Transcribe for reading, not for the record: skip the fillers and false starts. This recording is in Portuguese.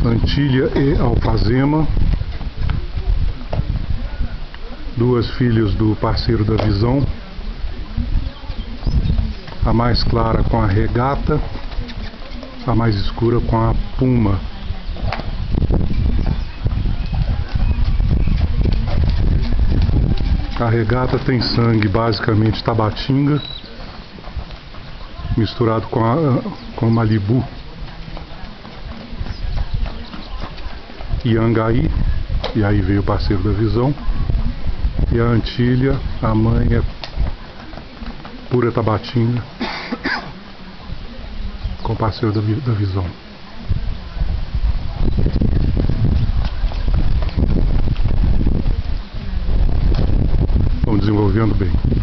Antilha e alfazema, duas filhas do parceiro da visão, a mais clara com a regata, a mais escura com a puma. A regata tem sangue basicamente tabatinga, misturado com Malibu e Angaí, e aí veio o parceiro da visão. E a Antilha, a mãe é pura tabatinga com o parceiro da visão. Estão desenvolvendo bem.